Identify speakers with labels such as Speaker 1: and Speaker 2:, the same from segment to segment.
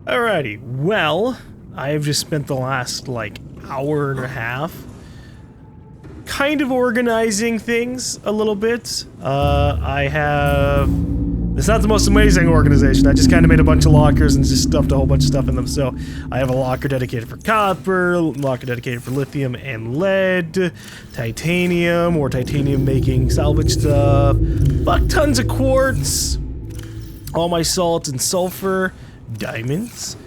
Speaker 1: Alrighty, well, I've just spent the last, like, hour and a half kind of organizing things a little bit. It's not the most amazing organization. I just kind of made a bunch of lockers and just stuffed a whole bunch of stuff in them. So I have a locker dedicated for copper, locker dedicated for lithium and lead, titanium or titanium making salvage stuff, fuck tons of quartz, all my salt and sulfur, diamonds,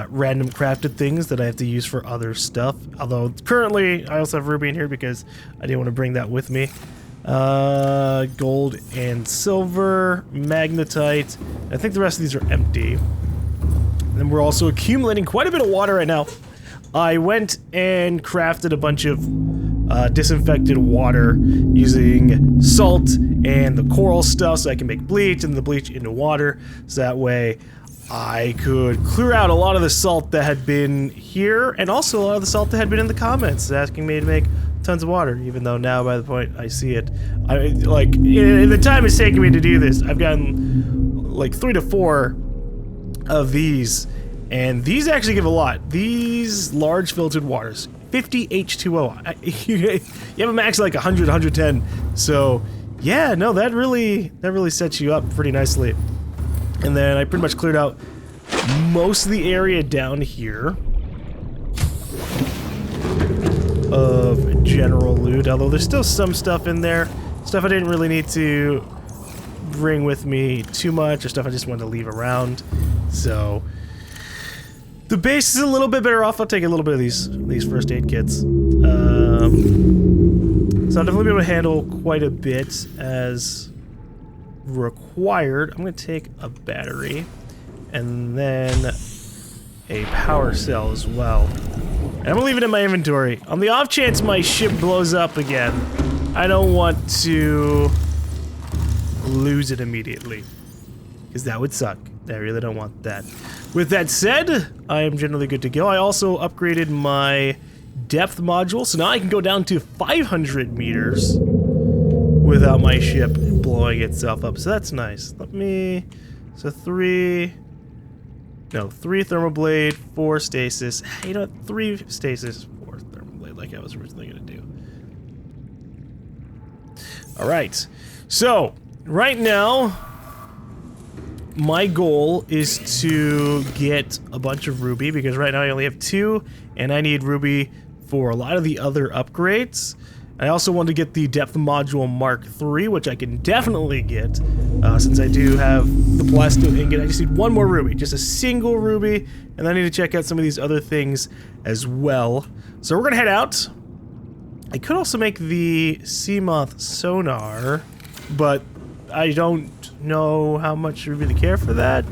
Speaker 1: random crafted things that I have to use for other stuff. Although currently I also have ruby in here because I didn't want to bring that with me. Gold and silver, magnetite. I think the rest of these are empty. And then we're also accumulating quite a bit of water right now. I went and crafted a bunch of disinfected water using salt and the coral stuff so I can make bleach and the bleach into water. So that way I could clear out a lot of the salt that had been here and also a lot of the salt that had been in the comments asking me to make tons of water, even though now by the point I see it, like in the time it's taken me to do this, I've gotten like 3 to 4 of these, and these actually give a lot. These large filtered waters, 50 H2O. You have a max of like 100, 110. So yeah, no, that really sets you up pretty nicely. And then I pretty much cleared out most of the area down here of general loot, although there's still some stuff in there, stuff I didn't really need to bring with me too much, or stuff I just wanted to leave around. So the base is a little bit better off. I'll take a little bit of these first aid kits. So I'll definitely be able to handle quite a bit as required. I'm going to take a battery and then a power cell as well. And I'm gonna leave it in my inventory. On the off chance my ship blows up again, I don't want to lose it immediately, because that would suck. I really don't want that. With that said, I am generally good to go. I also upgraded my depth module, so now I can go down to 500 meters without my ship blowing itself up. So that's nice. So 3 thermoblade, 4 stasis. You know what? 3 stasis, 4 thermoblade, like I was originally gonna do. Alright. So, right now, my goal is to get a bunch of ruby, because right now I only have 2, and I need ruby for a lot of the other upgrades. I also want to get the depth module Mark III, which I can definitely get, since I do have the plasto ingot. I just need 1 more ruby, just a single ruby, and I need to check out some of these other things as well. So we're gonna head out. I could also make the sea moth sonar, but I don't know how much I really care for that.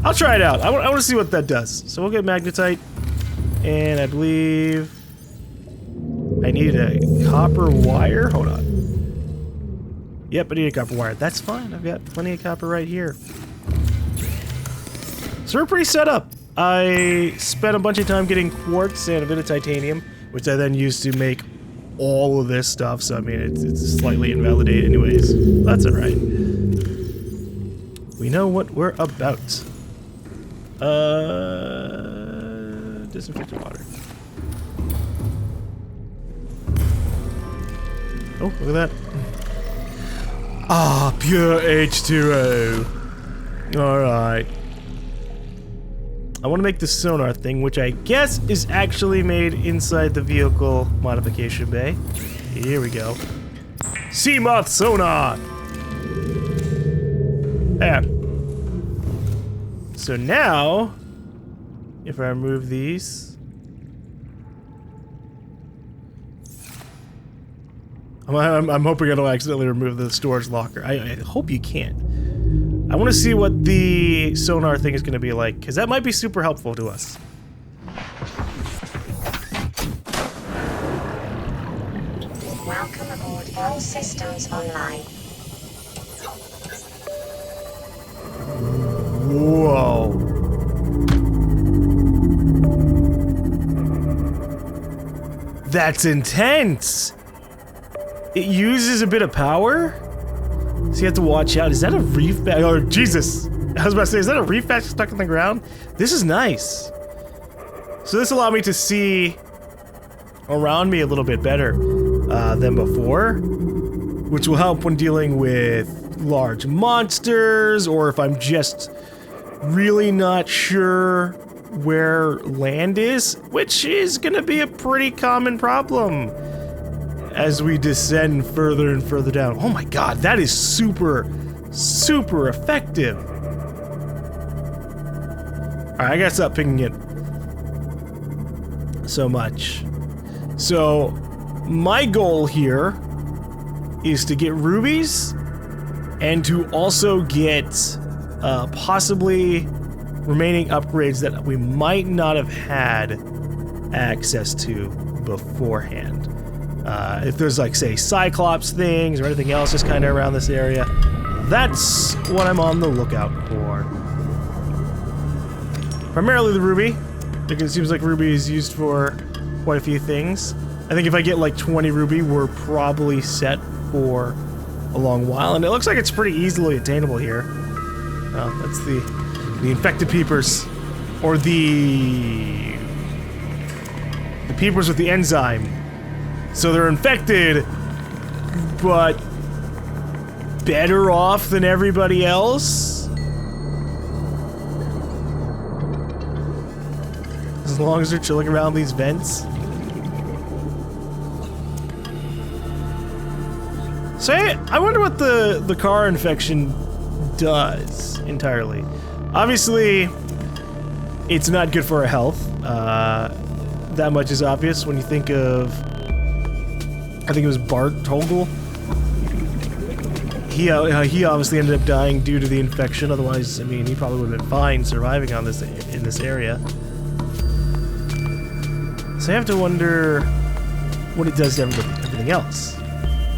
Speaker 1: I'll try it out. I want to see what that does. So we'll get magnetite, and I believe I need a copper wire. Hold on. Yep, I need a copper wire. That's fine. I've got plenty of copper right here. So we're pretty set up. I spent a bunch of time getting quartz and a bit of titanium, which I then used to make all of this stuff. So I mean, it's slightly invalidated anyways. That's all right. We know what we're about. Disinfectant water. Oh, look at that. Ah, pure H2O. Alright. I want to make the sonar thing, which I guess is actually made inside the vehicle modification bay. Here we go. Sea moth sonar! There. So now, if I remove these, I'm hoping I don't accidentally remove the storage locker. I hope you can't. I want to see what the sonar thing is going to be like, because that might be super helpful to us.
Speaker 2: Welcome aboard. All systems online.
Speaker 1: Whoa. That's intense. It uses a bit of power? So you have to watch out. Is that a reef bag? Oh, Jesus. I was about to say, is that a reef that's stuck in the ground? This is nice. So this allowed me to see around me a little bit better than before, which will help when dealing with large monsters, or if I'm just really not sure where land is, which is gonna be a pretty common problem as we descend further and further down. Oh my god, that is super, super effective. Alright, I gotta stop pinging it so much. So, my goal here is to get rubies and to also get possibly remaining upgrades that we might not have had access to beforehand. If there's like, say, Cyclops things or anything else just kind of around this area, that's what I'm on the lookout for. Primarily the ruby, because it seems like ruby is used for quite a few things. I think if I get like 20 ruby, we're probably set for a long while, and it looks like it's pretty easily attainable here. Well, that's the infected peepers, or the peepers with the enzyme. So they're infected, but better off than everybody else. As long as they're chilling around these vents. So I wonder what the car infection does entirely. Obviously, it's not good for our health. That much is obvious when you think of, I think it was Bart Togel. He obviously ended up dying due to the infection. Otherwise, I mean, he probably would have been fine surviving on this in this area. So I have to wonder what it does to everything else.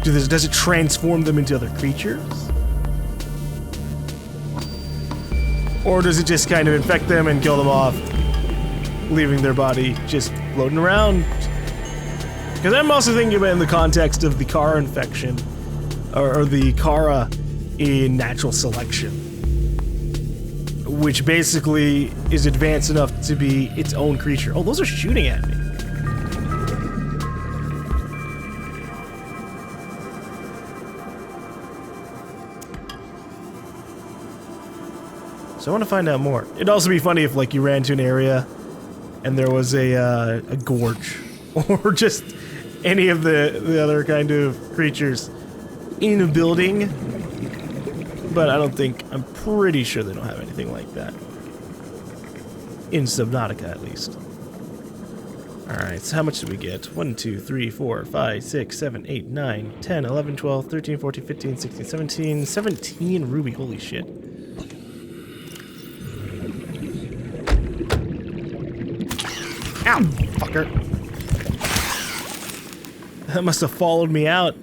Speaker 1: Does it transform them into other creatures? Or does it just kind of infect them and kill them off, leaving their body just floating around? Because I'm also thinking about it in the context of the Kara infection, or the Kara in natural selection, which basically is advanced enough to be its own creature. Oh, those are shooting at me. So I want to find out more. It'd also be funny if, like, you ran to an area and there was a gorge, or just any of the other kind of creatures in a building. But I'm pretty sure they don't have anything like that. In Subnautica, at least. Alright, so how much did we get? 1, 2, 3, 4, 5, 6, 7, 8, 9, 10, 11, 12, 13, 14, 15, 16, 17. 17 ruby, holy shit. Ow, fucker. That must have followed me out.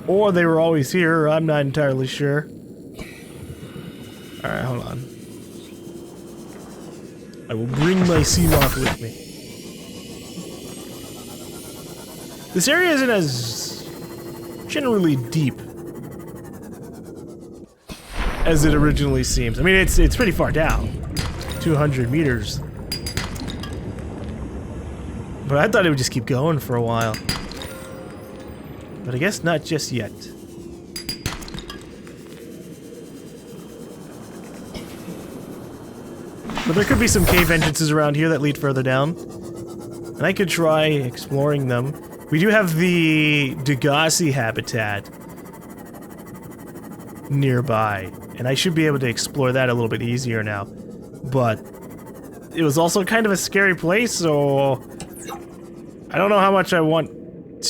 Speaker 1: Or they were always here, I'm not entirely sure. Alright, hold on. I will bring my sea moth with me. This area isn't as generally deep as it originally seems. I mean, it's pretty far down. 200 meters. But I thought it would just keep going for a while. But I guess not just yet. But there could be some cave entrances around here that lead further down. And I could try exploring them. We do have the Degassi habitat nearby. And I should be able to explore that a little bit easier now. But it was also kind of a scary place, so I don't know how much I want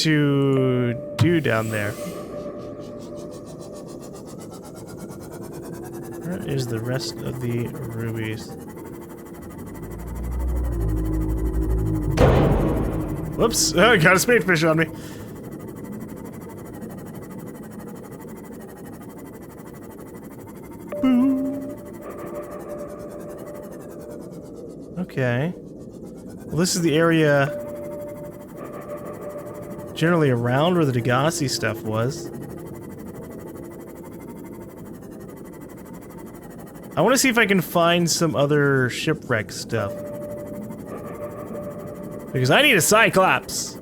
Speaker 1: to do down there. Where is the rest of the rubies? Whoops, oh, I got a spadefish on me. Okay. Well, this is the area generally around where the Degassi stuff was. I want to see if I can find some other shipwreck stuff. Because I need a Cyclops.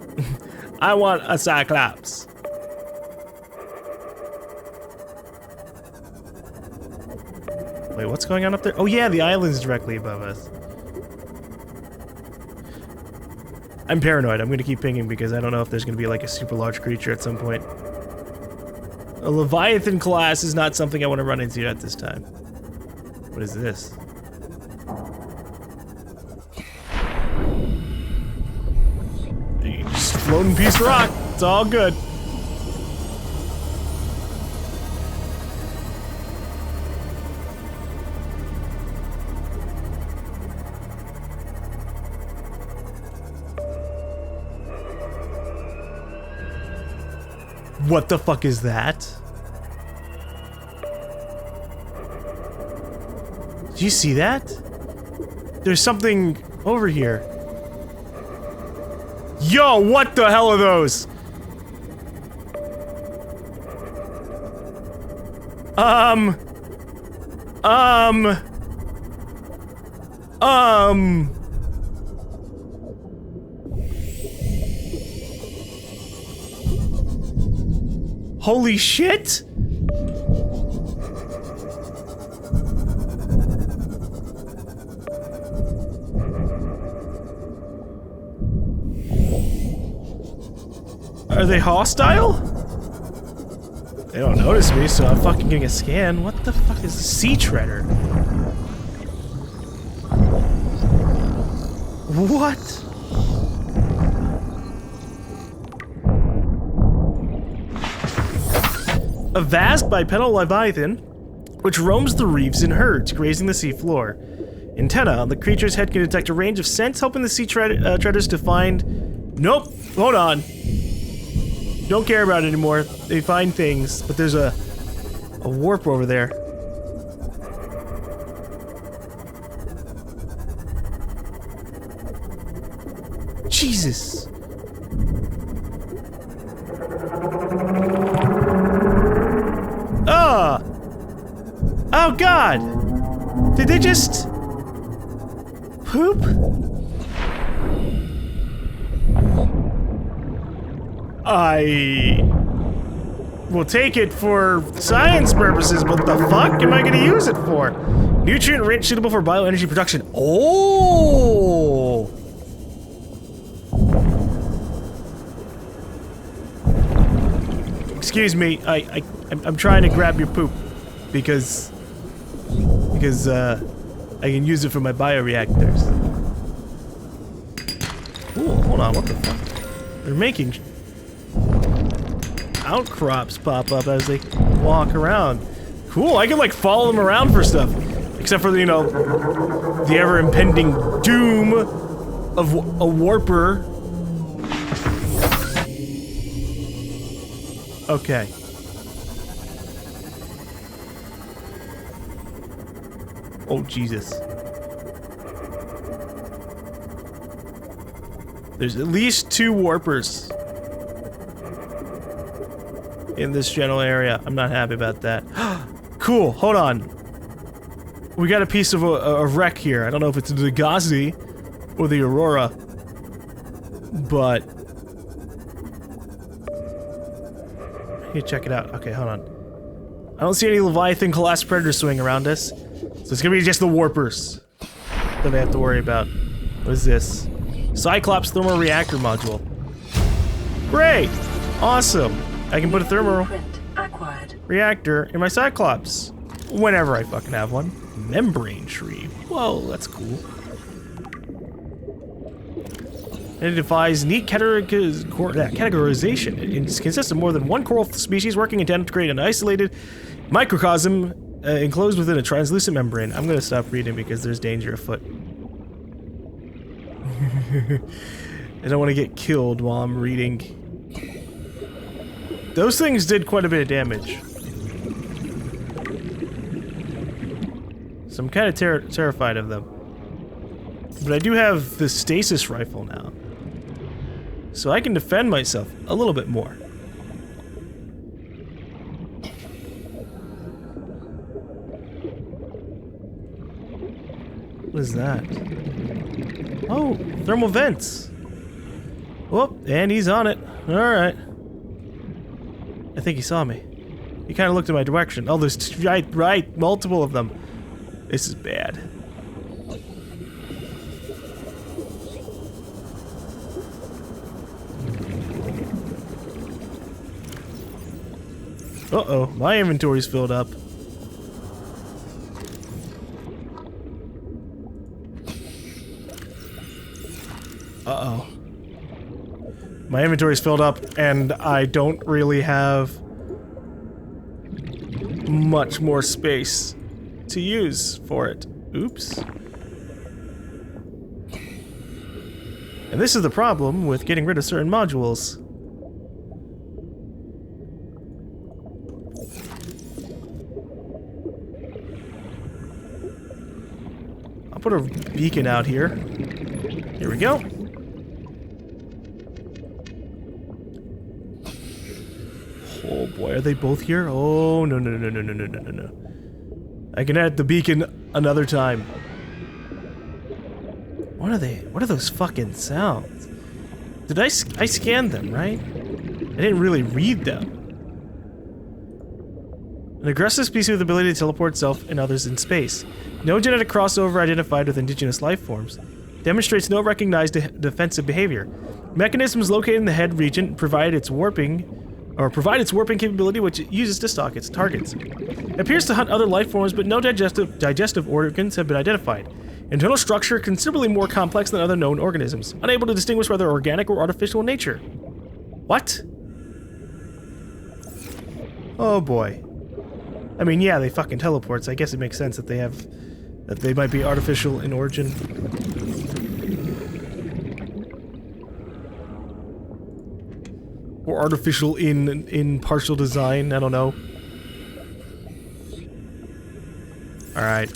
Speaker 1: I want a Cyclops. Wait, what's going on up there? Oh yeah, the island's directly above us. I'm paranoid. I'm gonna keep pinging because I don't know if there's gonna be like a super large creature at some point. A Leviathan class is not something I want to run into at this time. What is this? Just floating piece of rock. It's all good. What the fuck is that? Did you see that? There's something over here. Yo, what the hell are those? Holy shit! Are they hostile? They don't notice me, so I'm fucking getting a scan. What the fuck is a sea treader? What? A vast bipedal leviathan, which roams the reefs in herds, grazing the seafloor. Antenna on the creature's head can detect a range of scents, helping the sea treaders to find... Nope, hold on. Don't care about it anymore. They find things, but there's a warp over there. Jesus. Oh god! Did they just... poop? I... will take it for science purposes, but the fuck am I gonna use it for? Nutrient rich, suitable for bioenergy production. Oh! Excuse me, I'm trying to grab your poop because I can use it for my bioreactors. Cool, hold on, what the fuck? They're making outcrops pop up as they walk around. Cool, I can like follow them around for stuff. Except for, you know, the ever-impending doom of a warper. Okay. Oh, Jesus. There's at least 2 warpers in this general area. I'm not happy about that. Cool, hold on. We got a piece of a wreck here. I don't know if it's the Gazi or the Aurora, but... Hey, check it out. Okay, hold on. I don't see any Leviathan class predators swimming around us. So it's gonna be just the warpers that I have to worry about. What is this? Cyclops thermal reactor module. Great! Awesome! I can put a thermal reactor in my Cyclops. Whenever I fucking have one. Membrane tree. Whoa, that's cool. And it defies neat categorization. It consists of more than one coral species working in tandem to create an isolated microcosm enclosed within a translucent membrane. I'm gonna stop reading because there's danger afoot. I don't want to get killed while I'm reading. Those things did quite a bit of damage. So I'm kind of terrified of them. But I do have the stasis rifle now. So I can defend myself a little bit more. What is that? Oh, thermal vents. Whoop, and he's on it. Alright. I think he saw me. He kind of looked in my direction. Oh, there's right, multiple of them. This is bad. Uh-oh, my inventory's filled up. Uh-oh. My inventory's filled up, and I don't really have much more space to use for it. Oops. And this is the problem with getting rid of certain modules. I'll put a beacon out here. Here we go. Oh boy, are they both here? Oh, no. I can add the beacon another time. What are they? What are those fucking sounds? Did I scanned them, right? I didn't really read them. An aggressive species with the ability to teleport itself and others in space. No genetic crossover identified with indigenous life forms. Demonstrates no recognized defensive behavior. Mechanisms located in the head region provide its warping capability, which it uses to stalk its targets. It appears to hunt other life forms, but no digestive organs have been identified. Internal structure considerably more complex than other known organisms, unable to distinguish whether organic or artificial in nature. What? Oh boy. I mean, yeah, they fucking teleport, so I guess it makes sense that they might be artificial in origin. Or artificial in partial design, I don't know. Alright.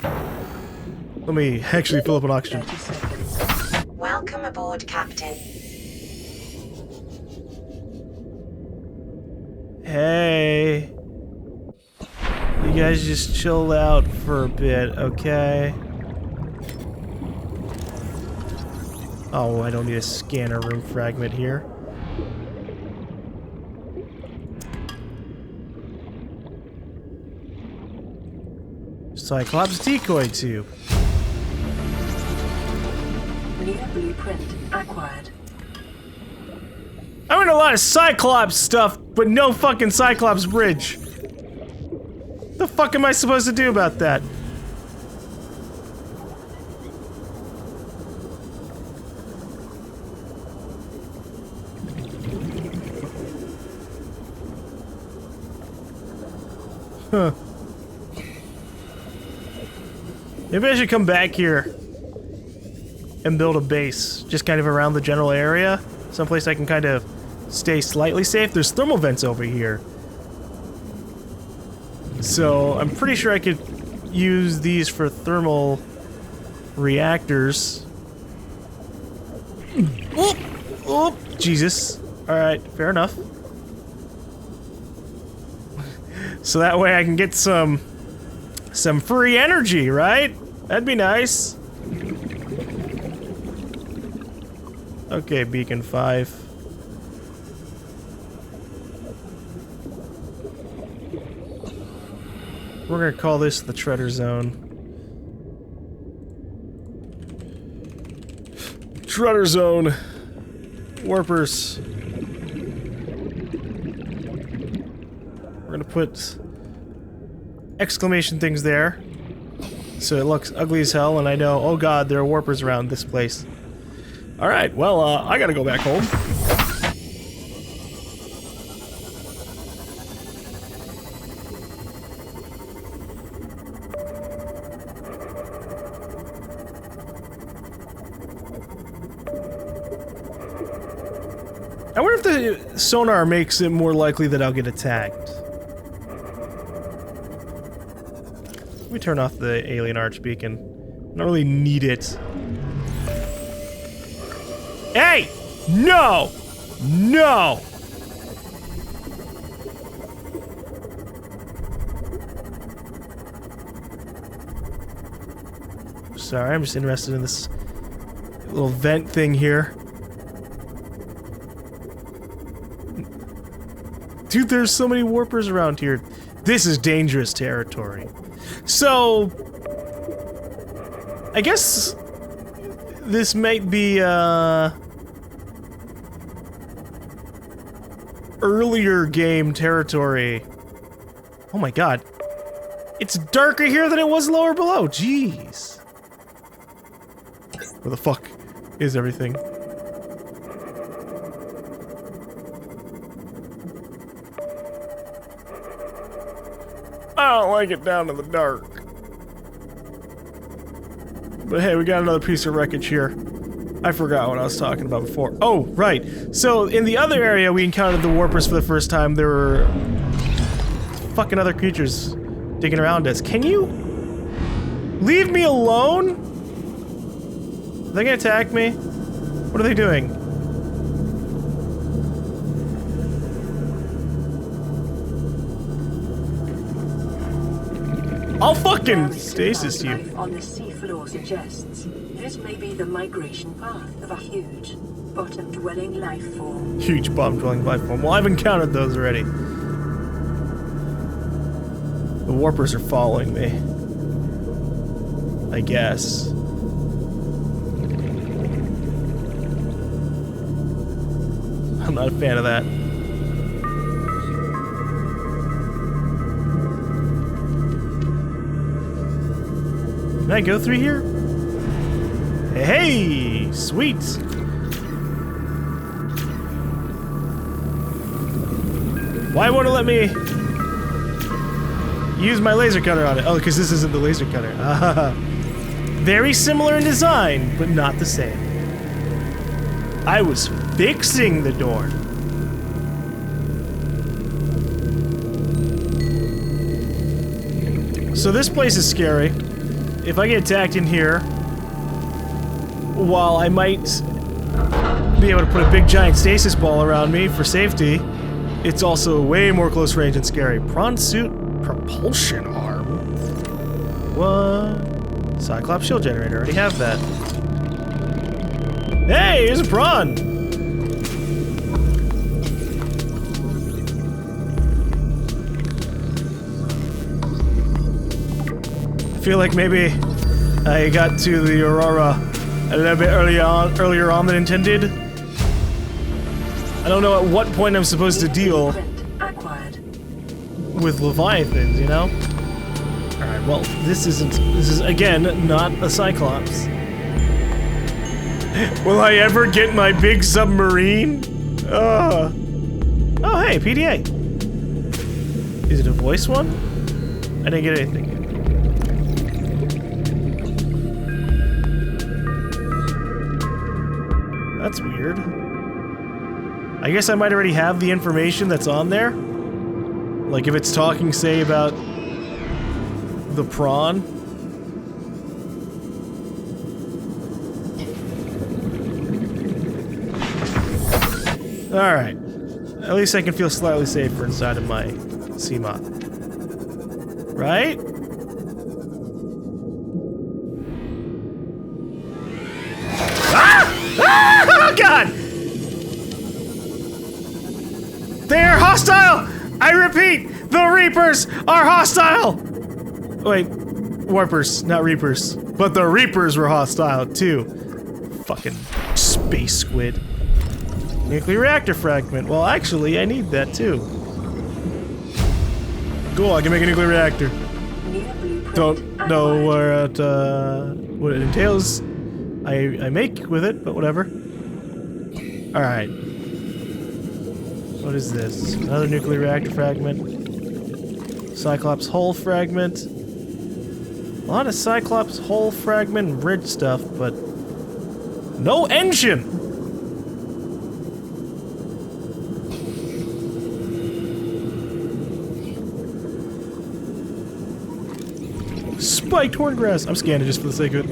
Speaker 1: Let me actually fill up on oxygen.
Speaker 2: Welcome aboard, Captain.
Speaker 1: Hey. You guys just chill out for a bit, okay? Oh, I don't need a scanner room fragment here. Cyclops decoy tube.
Speaker 3: New blueprint acquired.
Speaker 1: I mean, a lot of Cyclops stuff, but no fucking Cyclops bridge. The fuck am I supposed to do about that? Huh. Maybe I should come back here and build a base, just kind of around the general area. Someplace I can kind of stay slightly safe. There's thermal vents over here. So I'm pretty sure I could use these for thermal reactors. Oh, oh, Jesus. Alright, fair enough. So that way I can get some free energy, right? That'd be nice. Okay, Beacon 5. We're gonna call this the Treader Zone. Treader Zone. Warpers. We're gonna put exclamation things there, so it looks ugly as hell, and I know, oh god, there are warpers around this place. Alright, well, I gotta go back home. I wonder if the sonar makes it more likely that I'll get attacked. Let me turn off the alien arch beacon. I don't really need it. Hey! No! No! Sorry, I'm just interested in this little vent thing here. Dude, there's so many warpers around here. This is dangerous territory. So, I guess this might be, earlier game territory. Oh my god. It's darker here than it was lower below. Jeez. Where the fuck is everything? I don't like it down in the dark. But hey, we got another piece of wreckage here. I forgot what I was talking about before. Oh, right. So, in the other area we encountered the warpers for the first time, there were fucking other creatures digging around us. Can you leave me alone? Are they gonna attack me? What are they doing? I'll fucking stasis you.
Speaker 3: Life on the seafloor suggests this may be the migration path of a huge bottom-dwelling life form.
Speaker 1: Huge bottom-dwelling life form. Well, I've encountered those already. The warpers are following me. I guess. I'm not a fan of that. Can I go through here? Hey, sweet. Why won't it let me use my laser cutter on it? Oh, because this isn't the laser cutter. Very similar in design, but not the same. I was fixing the door. So this place is scary. If I get attacked in here, while I might be able to put a big giant stasis ball around me for safety, it's also way more close range and scary. Prawn suit propulsion arm? What? Cyclops shield generator, already have that. Hey, here's a prawn! I feel like maybe I got to the Aurora a little bit earlier on than intended. I don't know at what point I'm supposed to deal with Leviathans, you know? Alright, well, this is again not a Cyclops. Will I ever get my big submarine? Oh hey, PDA. Is it a voice one? I didn't get anything. That's weird. I guess I might already have the information that's on there. Like if it's talking, say, about the prawn. Alright. At least I can feel slightly safer inside of my Seamoth. Right? Oh god! They are hostile! I repeat, the Reapers are hostile! Wait, Warpers, not Reapers. But the Reapers were hostile too. Fucking space squid. Nuclear reactor fragment. Well, actually, I need that too. Cool, I can make a nuclear reactor. Don't know what it entails. I make with it, but whatever. Alright. What is this? Another nuclear reactor fragment. Cyclops hull fragment. A lot of Cyclops hull fragment and bridge stuff, but no engine! Spiked horngrass! I'm scanning just for the sake of it.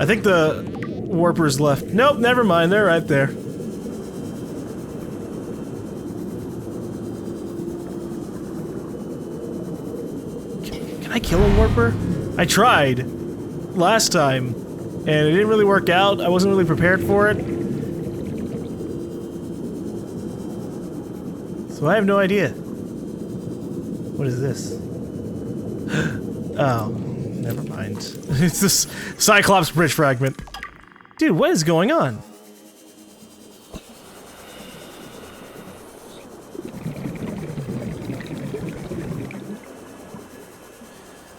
Speaker 1: I think the warpers left. Nope, never mind, they're right there. Can I kill a warper? I tried. last time, and it didn't really work out. I wasn't really prepared for it. So I have no idea. What is this? Oh, never mind. It's this Cyclops bridge fragment. Dude, what is going on?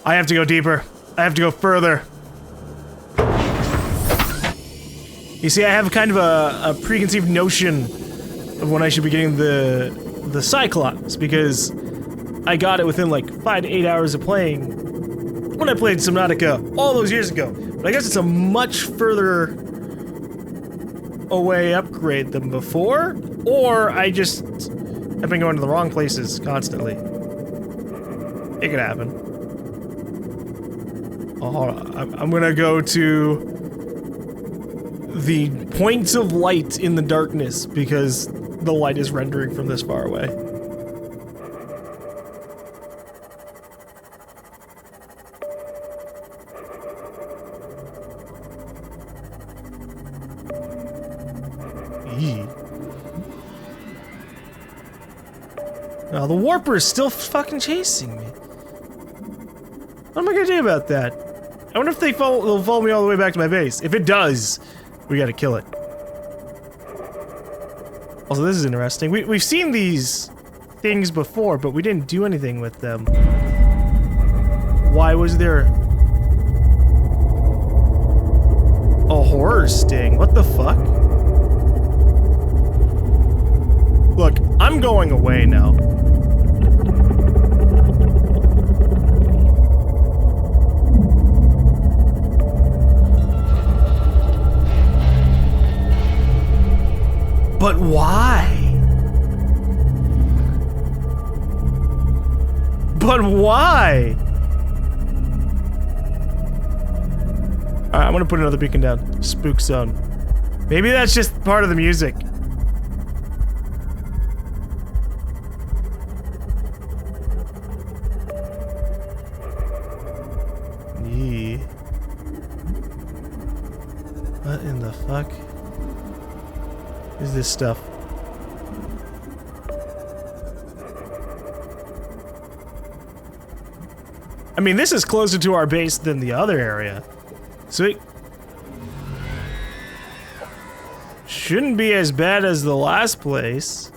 Speaker 1: I have to go deeper. I have to go further. You see, I have kind of a preconceived notion of when I should be getting the Cyclops, because I got it within like 5 to 8 hours of playing when I played Subnautica all those years ago. But I guess it's a much further away upgrade than before, or I just have been going to the wrong places constantly. It could happen. Oh, hold on. I'm gonna go to the points of light in the darkness because the light is rendering from this far away. Eee. Oh, the warper is still fucking chasing me. What am I gonna do about that? I wonder if they'll follow me all the way back to my base. If it does, we gotta kill it. Also, this is interesting. We've seen these things before, but we didn't do anything with them. Why was there a horror sting? What the fuck? Look, I'm going away now. But why? But why? Alright, I'm gonna put another beacon down. Spook zone. Maybe that's just part of the music. Yee. What in the fuck is this stuff? I mean, this is closer to our base than the other area. So it shouldn't be as bad as the last place.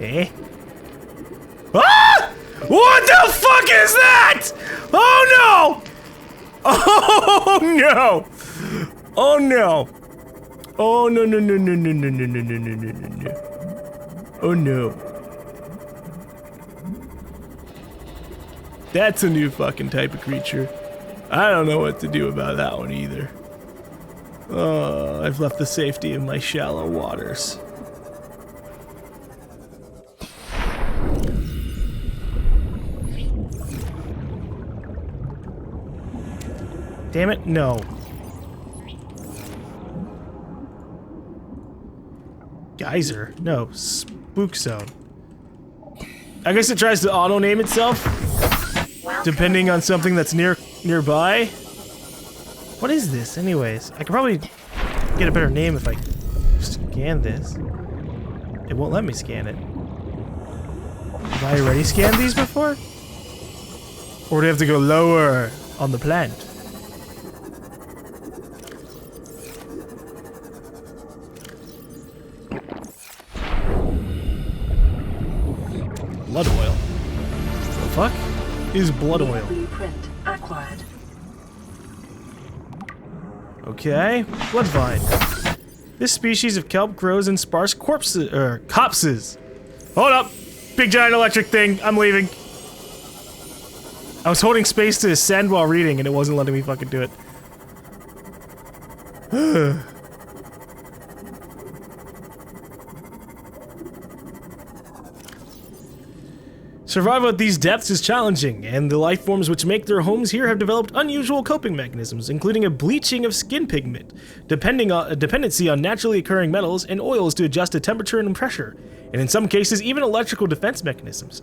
Speaker 1: Eh? Ah! What the fuck is that? Oh no! Oh no! Oh no! Oh no no no no no no no no no no no no! Oh no! That's a new fucking type of creature. I don't know what to do about that one either. Oh, I've left the safety of my shallow waters. Damn it, no. Geyser? No, spook zone. I guess it tries to auto-name itself, depending on something that's nearby. What is this, anyways? I could probably get a better name if I scan this. It won't let me scan it. Have I already scanned these before? Or do I have to go lower on the plant? Blood oil. The fuck is blood oil?
Speaker 3: Blueprint acquired.
Speaker 1: Okay, blood vine. This species of kelp grows in sparse copses. Hold up, big giant electric thing. I'm leaving. I was holding space to ascend while reading, and it wasn't letting me fucking do it. Survival at these depths is challenging, and the life forms which make their homes here have developed unusual coping mechanisms, including a bleaching of skin pigment, dependency on naturally occurring metals and oils to adjust to temperature and pressure, and in some cases even electrical defense mechanisms.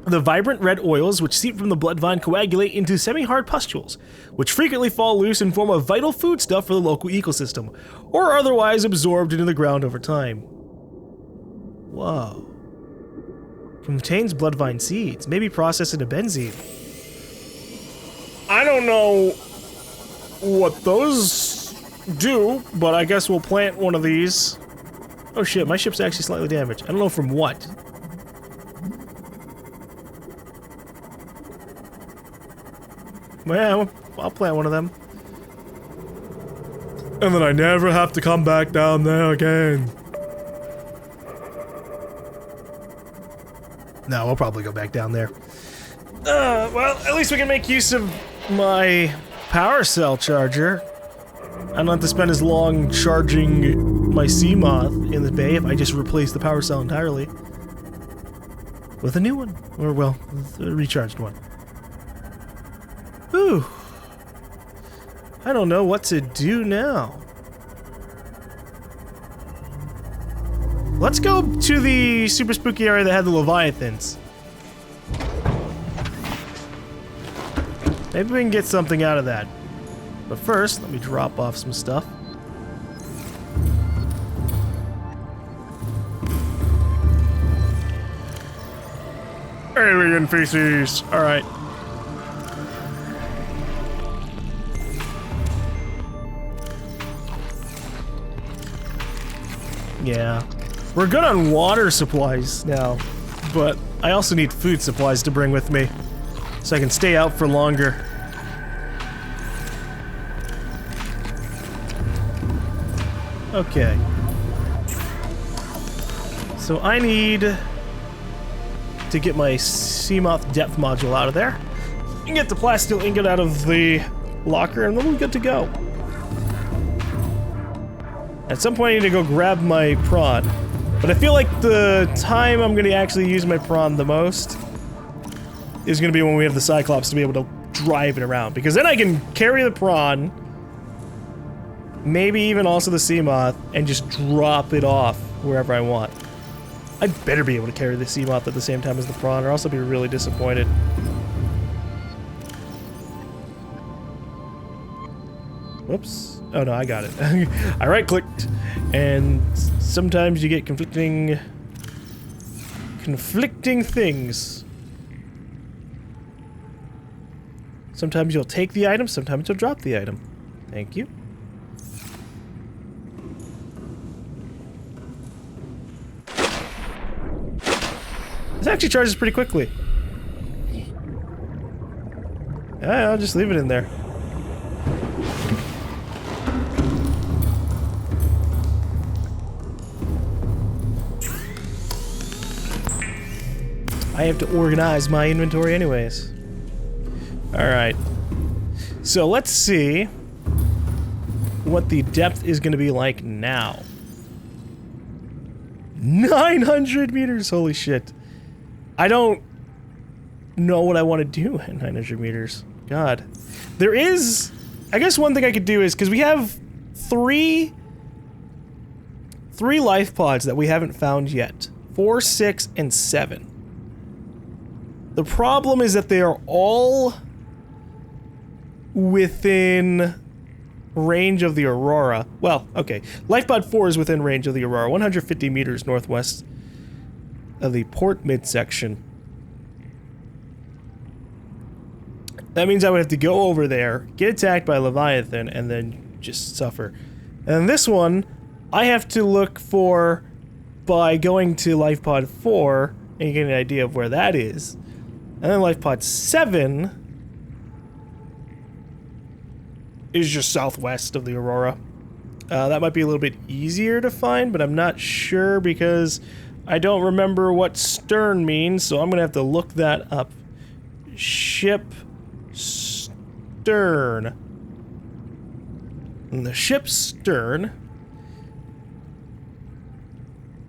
Speaker 1: The vibrant red oils which seep from the blood vine coagulate into semi-hard pustules, which frequently fall loose and form a vital foodstuff for the local ecosystem, or are otherwise absorbed into the ground over time. Whoa. Contains blood vine seeds, maybe processed into benzene. I don't know what those do, but I guess we'll plant one of these. Oh shit, my ship's actually slightly damaged. I don't know from what. Well, I'll plant one of them. And then I never have to come back down there again. No, we'll probably go back down there. Well, at least we can make use of my power cell charger. I don't have to spend as long charging my sea moth in the bay if I just replace the power cell entirely with a new one. Or, well, a recharged one. Ooh. I don't know what to do now. Let's go to the super spooky area that had the leviathans. Maybe we can get something out of that. But first, let me drop off some stuff. Alien feces! Alright. Yeah. We're good on water supplies now, but I also need food supplies to bring with me, so I can stay out for longer. Okay. So I need to get my Seamoth depth module out of there, and get the plasteel ingot out of the locker, and then we're good to go. At some point I need to go grab my prawn. But I feel like the time I'm going to actually use my prawn the most is going to be when we have the Cyclops to be able to drive it around. Because then I can carry the prawn, maybe even also the Seamoth, and just drop it off wherever I want. I'd better be able to carry the Seamoth at the same time as the prawn, or else I'll be really disappointed. Whoops. Oh no, I got it. I right-clicked, and sometimes you get conflicting things. Sometimes you'll take the item, sometimes you'll drop the item. Thank you. This actually charges pretty quickly. Yeah, I'll just leave it in there. I have to organize my inventory anyways. Alright. So let's see what the depth is going to be like now. 900 meters! Holy shit. I don't know what I want to do at 900 meters. God. There is... I guess one thing I could do is, because we have three life pods that we haven't found yet. 4, 6, and 7. The problem is that they are all within range of the Aurora. Well, okay. Lifepod 4 is within range of the Aurora, 150 meters northwest of the port midsection. That means I would have to go over there, get attacked by Leviathan, and then just suffer. And this one, I have to look for by going to Lifepod 4 and get an idea of where that is. And then Lifepod 7 is just southwest of the Aurora. That might be a little bit easier to find, but I'm not sure because I don't remember what stern means, so I'm gonna have to look that up. Ship stern. And the ship's stern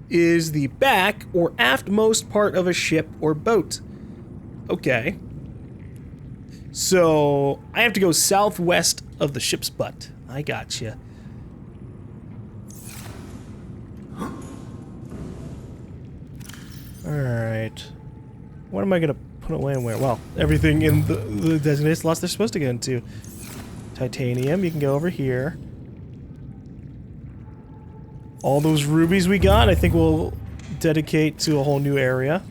Speaker 1: is the back or aftmost part of a ship or boat. Okay. So, I have to go southwest of the ship's butt. I gotcha. Alright. What am I gonna Put away and where? Well, everything in the designated slots they're supposed to go into. Titanium, you can go over here. All those rubies we got, I think we'll dedicate to a whole new area.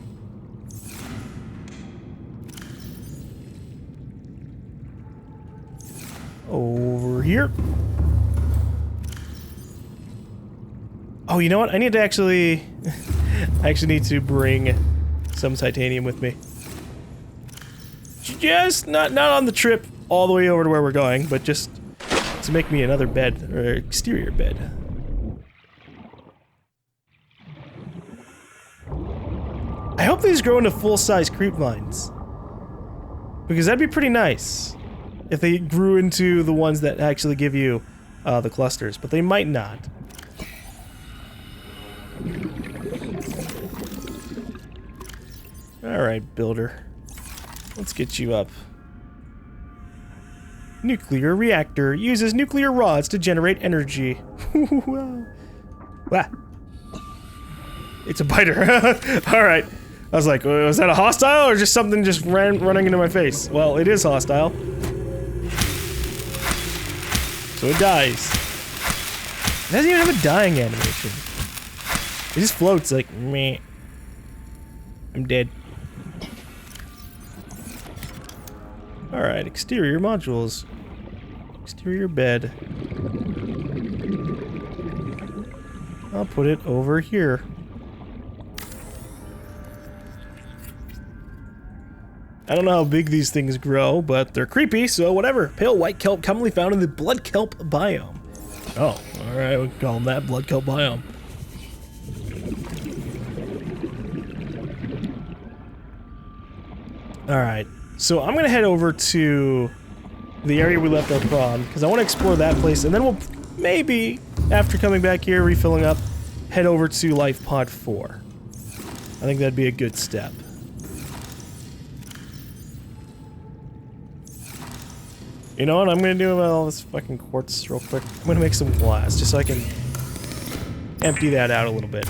Speaker 1: Over here. Oh, you know what? I need to actually... I actually need to bring some titanium with me. Just not on the trip all the way over to where we're going, but just to make me another bed, or exterior bed. I hope these grow into full-size creep vines. Because that'd be pretty nice if they grew into the ones that actually give you the clusters, but they might not. Alright, builder. Let's get you up. Nuclear reactor uses nuclear rods to generate energy. Ah. It's a biter. Alright. I was like, was that a hostile or just something just running into my face? Well, it is hostile. So it dies. It doesn't even have a dying animation. It just floats like, meh. I'm dead. Alright, exterior modules. Exterior bed. I'll put it over here. I don't know how big these things grow, but they're creepy, so whatever. Pale white kelp commonly found in the blood kelp biome. Oh, alright, we can call them that, blood kelp biome. Alright, so I'm gonna head over to the area we left our prawn, because I want to explore that place, and then we'll maybe, after coming back here, refilling up, head over to Life Pod 4. I think that'd be a good step. You know what I'm gonna do about all this fucking quartz real quick? I'm gonna make some glass, just so I can empty that out a little bit.